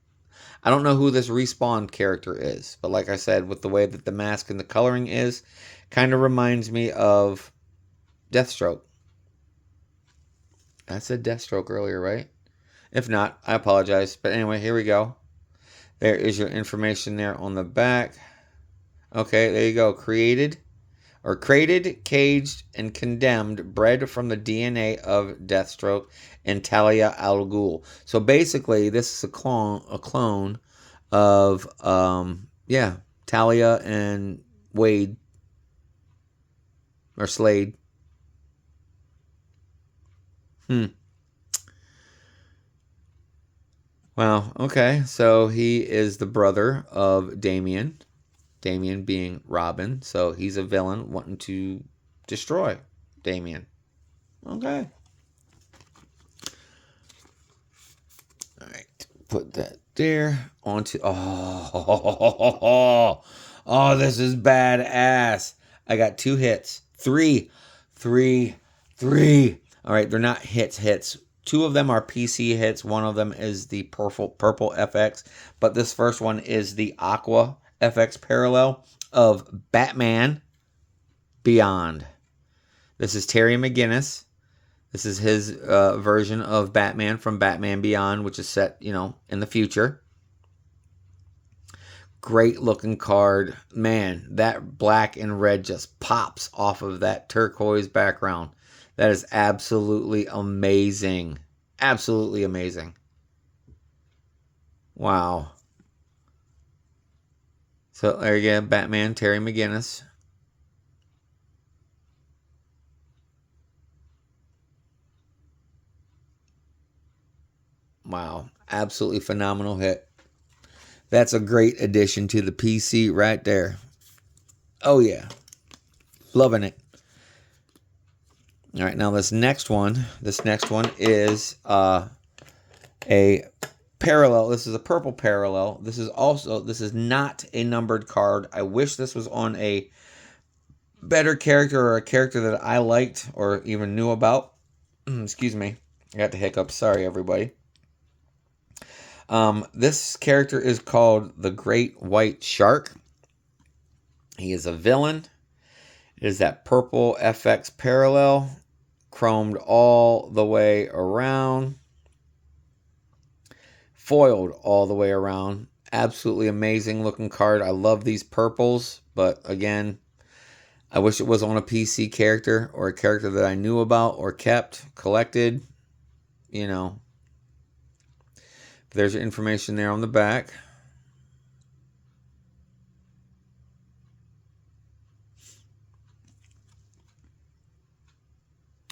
I don't know who this Respawn character is, but like I said, with the way that the mask and the coloring is, kind of reminds me of Deathstroke. I said Deathstroke earlier, right? If not, I apologize. But anyway, here we go. There is your information there on the back. Okay, there you go. Created, caged, and condemned, bred from the DNA of Deathstroke and Talia al Ghul. So basically, this is a clone of, Talia and Wade, or Slade. Wow, okay. So he is the brother of Damian. Damian being Robin. So he's a villain wanting to destroy Damian. Okay. Alright. Put that there. Onto... Oh, this is badass. I got 2 hits. Three. Alright, they're not hits. 2 of them are PC hits. One of them is the purple FX. But this first one is the Aqua FX parallel of Batman Beyond. This is Terry McGinnis. This is his version of Batman from Batman Beyond, which is set, in the future. Great looking card. Man, that black and red just pops off of that turquoise background. That is absolutely amazing. Absolutely amazing. Wow. So there you go, Batman, Terry McGinnis. Wow. Absolutely phenomenal hit. That's a great addition to the PC right there. Oh, yeah. Loving it. All right, now this next one is a parallel. This is a purple parallel. This is not a numbered card. I wish this was on a better character or a character that I liked or even knew about. Excuse me. I got the hiccups. Sorry, everybody. This character is called the Great White Shark. He is a villain. It is that purple FX parallel, chromed all the way around, foiled all the way around. Absolutely amazing looking card. I love these purples, but again, I wish it was on a PC character or a character that I knew about or kept, collected. You know, there's your information there on the back.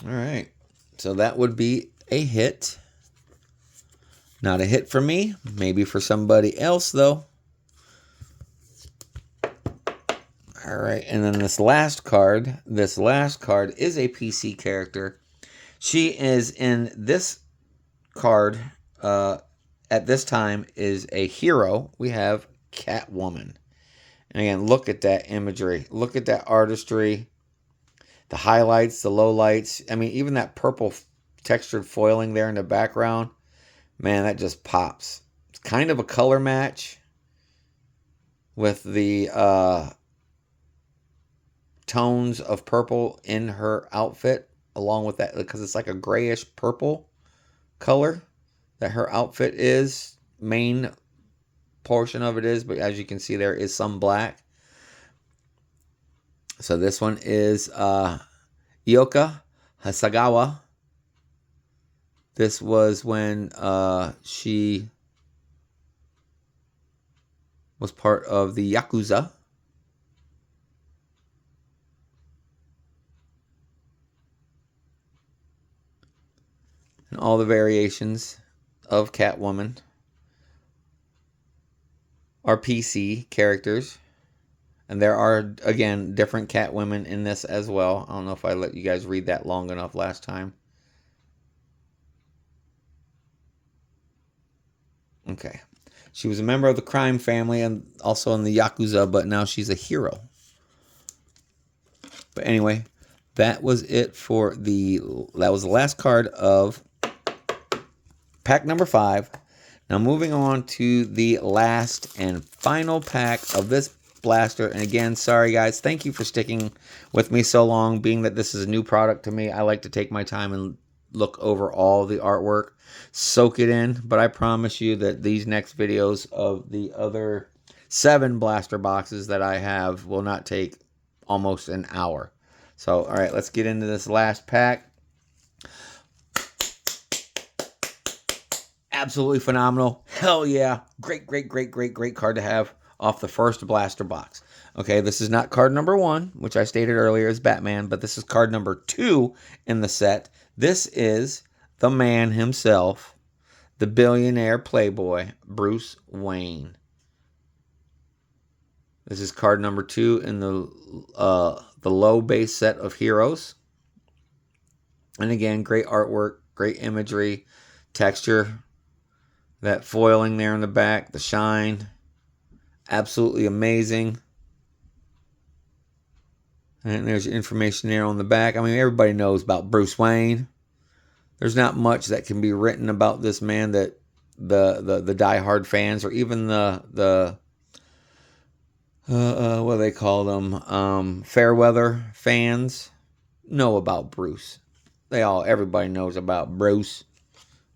All right. So that would be a hit. Not a hit for me. Maybe for somebody else, though. All right. And then this last card is a PC character. She is in this card at this time is a hero. We have Catwoman. And again, look at that imagery. Look at that artistry. The highlights, the lowlights. I mean, even that purple textured foiling there in the background. Man, that just pops. It's kind of a color match with the tones of purple in her outfit, along with that, because it's like a grayish purple color that her outfit is. Main portion of it is, but as you can see, there is some black. So this one is Ioka Hasagawa. This was when she was part of the Yakuza. And all the variations of Catwoman are PC characters. And there are, again, different Catwomen in this as well. I don't know if I let you guys read that long enough last time. Okay. She was a member of the crime family and also in the Yakuza, but now she's a hero. But anyway, that was it for that was the last card of pack number 5. Now moving on to the last and final pack of this blaster. And again, sorry guys, thank you for sticking with me so long. Being that this is a new product to me, I like to take my time and look over all the artwork, soak it in. But I promise you that these next videos of the other 7 blaster boxes that I have will not take almost an hour. So, all right, let's get into this last pack. Absolutely phenomenal. Hell yeah. Great card to have off the first blaster box. Okay, this is not card number 1, which I stated earlier is Batman, but this is card number 2 in the set. This is the man himself, the billionaire playboy, Bruce Wayne. This is card number 2 in the low base set of heroes. And again, great artwork, great imagery, texture. That foiling there in the back, the shine, absolutely amazing. And there's your information there on the back. I mean, everybody knows about Bruce Wayne. There's not much that can be written about this man that the diehard fans or even the what do they call them? Fair weather fans know about Bruce. Everybody knows about Bruce.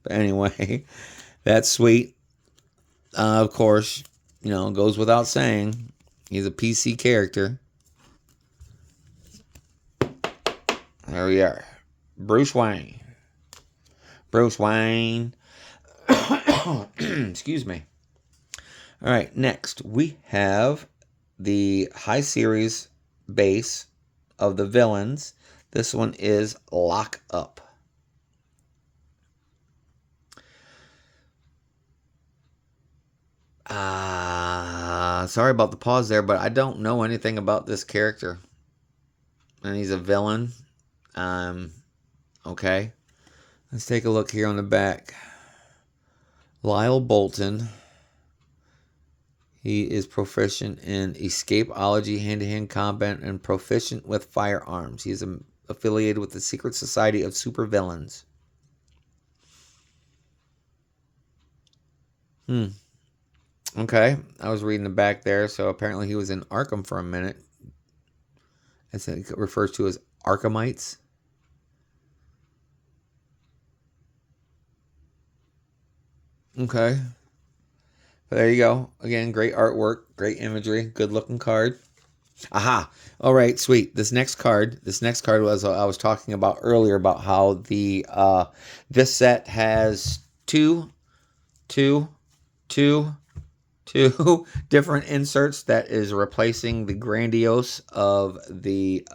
But anyway. That's sweet. Of course, goes without saying. He's a PC character. There we are. Bruce Wayne. Bruce Wayne. Excuse me. All right, next we have the high series base of the villains. This one is Lock Up. Sorry about the pause there, but I don't know anything about this character. And he's a villain. Okay. Let's take a look here on the back. Lyle Bolton. He is proficient in escapeology, hand-to-hand combat, and proficient with firearms. He is affiliated with the Secret Society of Supervillains. Okay, I was reading the back there, so apparently he was in Arkham for a minute. As it refers to as Arkhamites. Okay. But there you go. Again, great artwork, great imagery, good looking card. Aha. All right, sweet. This next card was I was talking about earlier about how the this set has two different inserts that is replacing the grandiose of the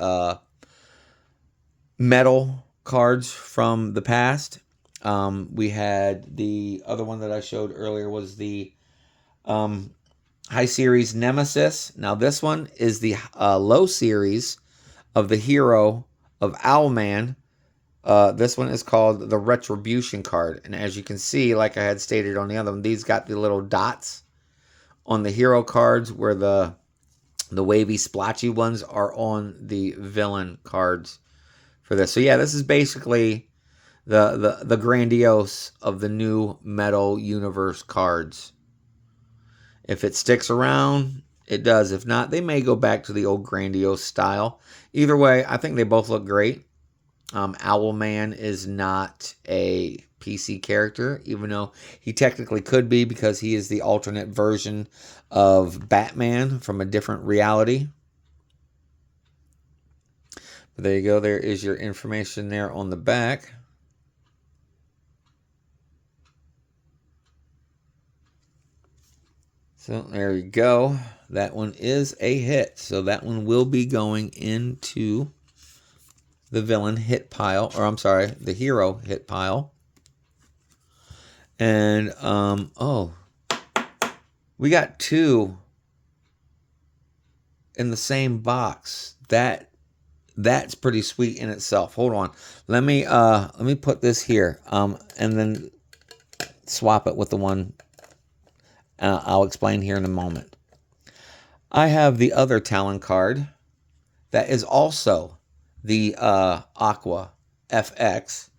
metal cards from the past. We had the other one that I showed earlier was the High Series Nemesis. Now this one is the low series of the hero of Owlman. This one is called the Retribution card. And as you can see, like I had stated on the other one, these got the little dots on the hero cards where the wavy splotchy ones are on the villain cards for this. So yeah, this is basically the grandiose of the new Metal Universe cards. If it sticks around, it does. If not, they may go back to the old grandiose style. Either way, I think they both look great. Owlman is not a PC character, even though he technically could be because he is the alternate version of Batman from a different reality. But there you go. There is your information there on the back. So there you go. That one is a hit. So that one will be going into the villain hit pile, or I'm sorry, the hero hit pile. And oh, we got two in the same box. That's pretty sweet in itself. Hold on, let me put this here, and then swap it with the one. I'll explain here in a moment. I have the other Talon card that is also the Aqua FX.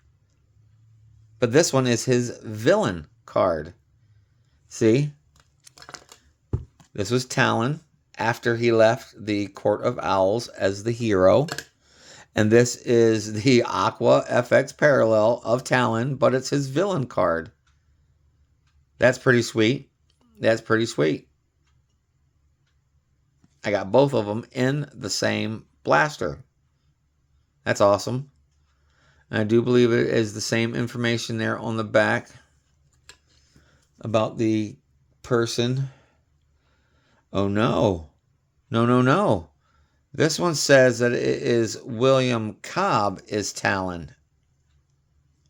But this one is his villain card. See? This was Talon after he left the Court of Owls as the hero. And this is the Aqua FX parallel of Talon, but it's his villain card. That's pretty sweet. That's pretty sweet. I got both of them in the same blaster. That's awesome. I do believe it is the same information there on the back about the person. Oh no. No. This one says that it is William Cobb is Talon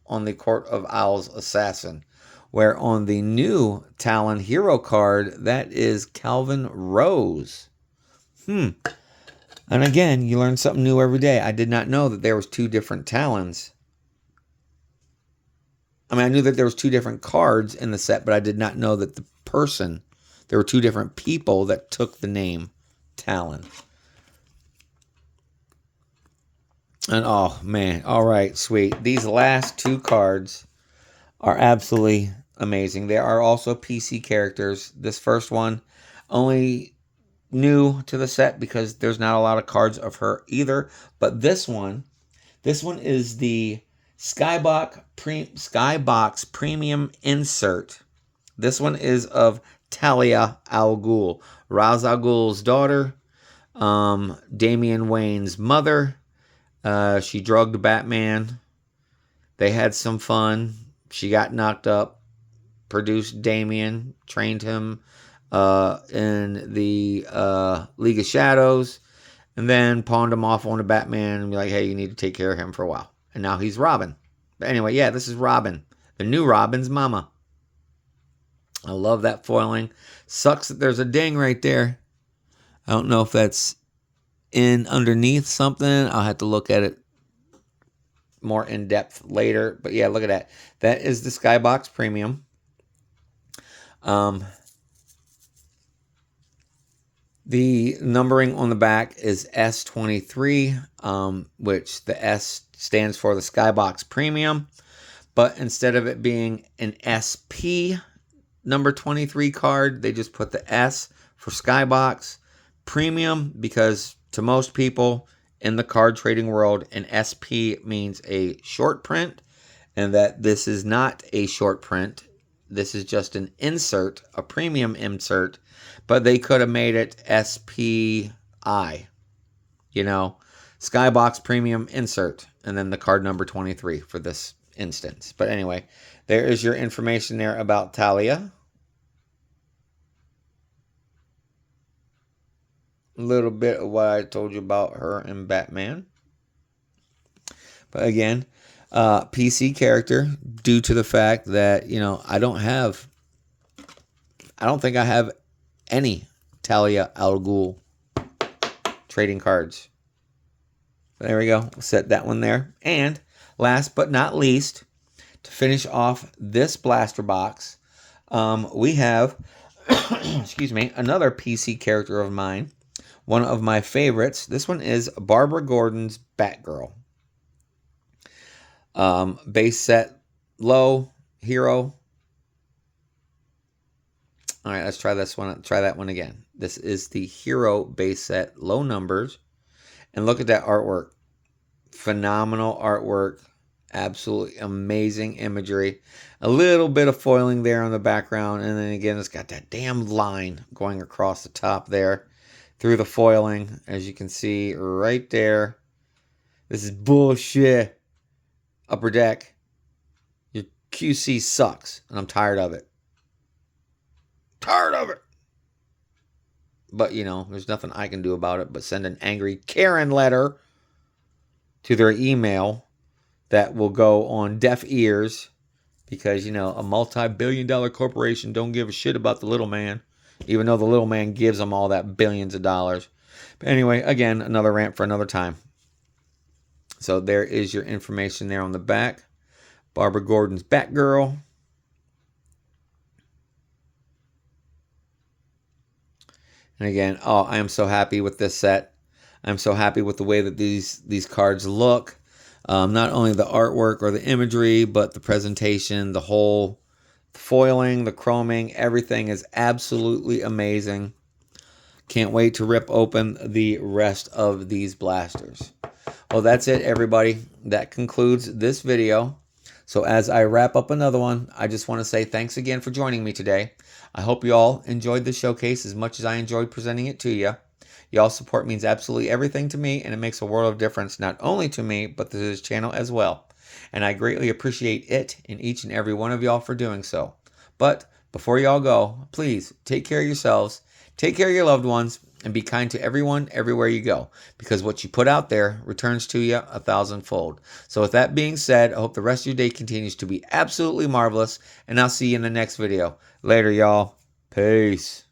on the Court of Owls assassin. Where on the new Talon hero card, that is Calvin Rose. And again, you learn something new every day. I did not know that there was two different Talons. I mean, I knew that there was two different cards in the set, but I did not know that there were two different people that took the name Talon. And oh man, all right, sweet. These last two cards are absolutely amazing. They are also PC characters. This first one only new to the set because there's not a lot of cards of her either. But this one is the Skybox Premium Insert. This one is of Talia al Ghul, Ra's al Ghul's daughter, Damian Wayne's mother. She drugged Batman. They had some fun. She got knocked up, produced Damian, trained him in the League of Shadows, and then pawned him off on to Batman and be like, hey, you need to take care of him for a while. And now he's Robin. But anyway, yeah, this is Robin, the new Robin's mama. I love that foiling. Sucks that there's a ding right there. I don't know if that's in underneath something. I'll have to look at it more in depth later. But yeah, look at that. That is the Skybox Premium. The numbering on the back is S23, which the S stands for the Skybox Premium. But instead of it being an SP number 23 card, they just put the S for Skybox Premium, because to most people in the card trading world, an SP means a short print, and that this is not a short print. This is just an insert, a premium insert, but they could have made it SPI, Skybox Premium Insert, and then the card number 23 for this instance. But anyway, there is your information there about Talia. A little bit of what I told you about her and Batman. But again, PC character, due to the fact that, I don't think I have any Talia al Ghul trading cards. There we go. We'll set that one there. And last but not least, to finish off this blaster box, we have, excuse me, another PC character of mine. One of my favorites. This one is Barbara Gordon's Batgirl. Base set low, hero. All right, let's try this one. Try that one again. This is the hero base set, low numbers. And look at that artwork. Phenomenal artwork. Absolutely amazing imagery. A little bit of foiling there on the background. And then again, it's got that damn line going across the top there through the foiling, as you can see right there. This is bullshit. Upper Deck, your QC sucks, and I'm tired of it. Tired of it. But, there's nothing I can do about it but send an angry Karen letter to their email that will go on deaf ears, because, a multi-billion-dollar corporation don't give a shit about the little man, even though the little man gives them all that billions of dollars. But anyway, again, another rant for another time. So there is your information there on the back. Barbara Gordon's Batgirl. And again, I am so happy with this set. I'm so happy with the way that these cards look. Not only the artwork or the imagery, but the presentation, the whole foiling, the chroming, everything is absolutely amazing. Can't wait to rip open the rest of these blasters. Well, that's it, everybody. That concludes this video. So as I wrap up another one, I just want to say thanks again for joining me today. I hope you all enjoyed the showcase as much as I enjoyed presenting it to you. Y'all's support means absolutely everything to me, and it makes a world of difference, not only to me, but to this channel as well. And I greatly appreciate it and each and every one of y'all for doing so. But before y'all go, please take care of yourselves, take care of your loved ones, and be kind to everyone, everywhere you go, because what you put out there returns to you 1,000-fold. So with that being said, I hope the rest of your day continues to be absolutely marvelous, and I'll see you in the next video. Later, y'all. Peace.